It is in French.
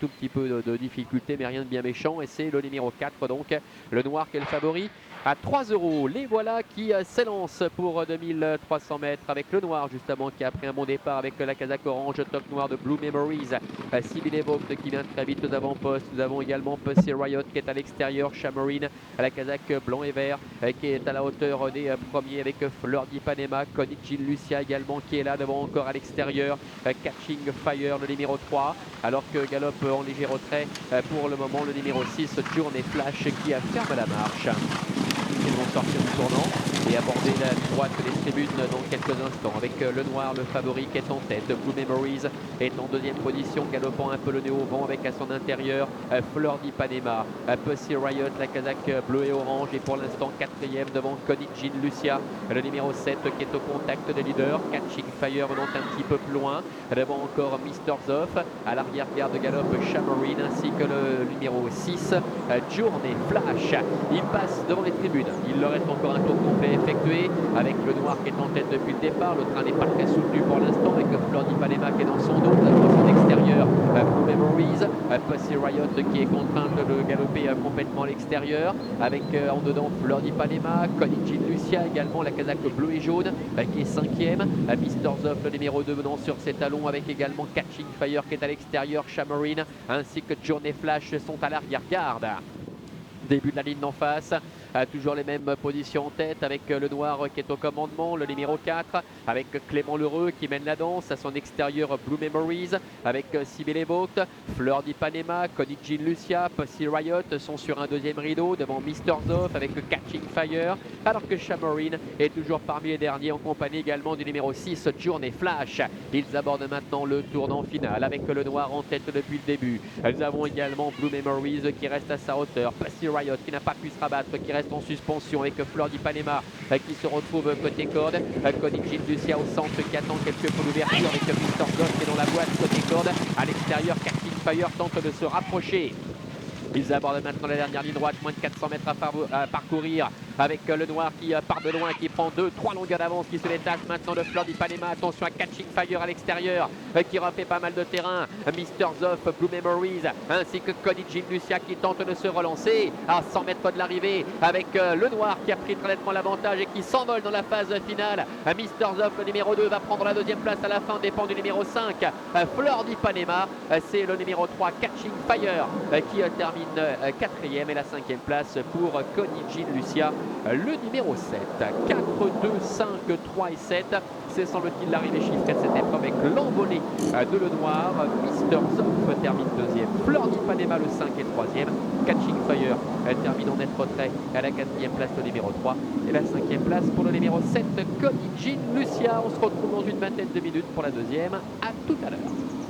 tout petit peu de difficulté, mais rien de bien méchant. Et c'est le numéro 4, donc le noir qui est le favori à 3 €. Les voilà qui s'élancent pour 2300 mètres avec le noir justement qui a pris un bon départ avec la casaque orange, toque noir de Blue Memories. Sibyl Evoked qui vient très vite aux avant-postes. Nous avons également Pussy Riot qui est à l'extérieur, Chamarine à la casaque blanc et vert qui est à la hauteur des premiers avec Fleur d'Ipanema, Connie Jean Lucia également qui est là devant encore à l'extérieur. Catching Fire le numéro 3, alors que galope en léger retrait pour le moment le numéro 6, Journée Flash qui ferme la marche. Ils vont sortir du tournant et aborder la droite des tribunes dans quelques instants avec le noir, le favori qui est en tête. Blue Memories est en deuxième position, galopant un peu le nez au vent avec à son intérieur Fleur d'Ipanema, Pussy Riot, la casaque bleu et orange, et pour l'instant quatrième devant Connie Jean Lucia, le numéro 7 qui est au contact des leaders. Catching Fire venant un petit peu plus loin, devant encore Mr. Zoff, à l'arrière-garde de galope Chamarine ainsi que le numéro 6 Journée Flash. Il passe devant les tribunes. Il leur reste encore un tour complet effectué avec le noir qui est en tête depuis le départ. Le train n'est pas très soutenu pour l'instant avec Fleur d'Ipanema qui est dans son dos. Dans son extérieur, Blue Memories, Pussy Riot qui est contrainte de galoper complètement à l'extérieur avec en dedans Fleur d'Ipanema, Connie Jean Lucia également, la casaque bleu et jaune qui est cinquième. Mr. Zoff le numéro 2 venant sur ses talons avec également Catching Fire qui est à l'extérieur, Chamarine ainsi que Journée Flash sont à l'arrière-garde. Début de la ligne d'en face, toujours les mêmes positions en tête avec le noir qui est au commandement, le numéro 4 avec Clément Lheureux qui mène la danse, à son extérieur Blue Memories avec Sibyl Evoked, Fleur d'Ipanema, Connie Jean Lucia, Pussy Riot sont sur un deuxième rideau devant Mr. Zoff avec Catching Fire, alors que Chamarine est toujours parmi les derniers en compagnie également du numéro 6 Journée Flash. Ils abordent maintenant le tournant final avec le noir en tête depuis le début. Nous avons également Blue Memories qui reste à sa hauteur, Pussy Riot qui n'a pas pu se rabattre, qui reste en suspension avec Fleur d'Ipanema qui se retrouve côté corde, Connie Jean Lucia au centre qui attend quelque peu l'ouverture avec Mr. Zoff qui est dans la boîte côté corde. À l'extérieur, Catching Fire tente de se rapprocher. Ils abordent maintenant la dernière ligne droite, moins de 400 mètres à parcourir avec le noir qui part de loin, qui prend 2-3 longueurs d'avance, qui se détache maintenant de Fleur d'Ipanema. Attention à Catching Fire à l'extérieur qui refait pas mal de terrain. Mr. Zoff, Blue Memories ainsi que Connie Jean Lucia qui tente de se relancer à 100 mètres de l'arrivée avec le noir qui a pris très nettement l'avantage et qui s'envole dans la phase finale. Mr. Zoff, le numéro 2, va prendre la deuxième place à la fin, dépend du numéro 5 Fleur d'Ipanema. C'est le numéro 3 Catching Fire qui termine quatrième, et la cinquième place pour Connie Jean Lucia, le numéro 7. 4, 2, 5, 3 et 7. C'est semble-t-il l'arrivée chiffrée de cette épreuve avec l'envolée de le noir. Mr. Zoff termine deuxième. Fleur d'Ipanema le 5 et troisième. Catching Fire termine en net retrait à la quatrième place le numéro 3. Et la cinquième place pour le numéro 7 Connie Jean Lucia. On se retrouve dans une vingtaine de minutes pour la deuxième. À tout à l'heure.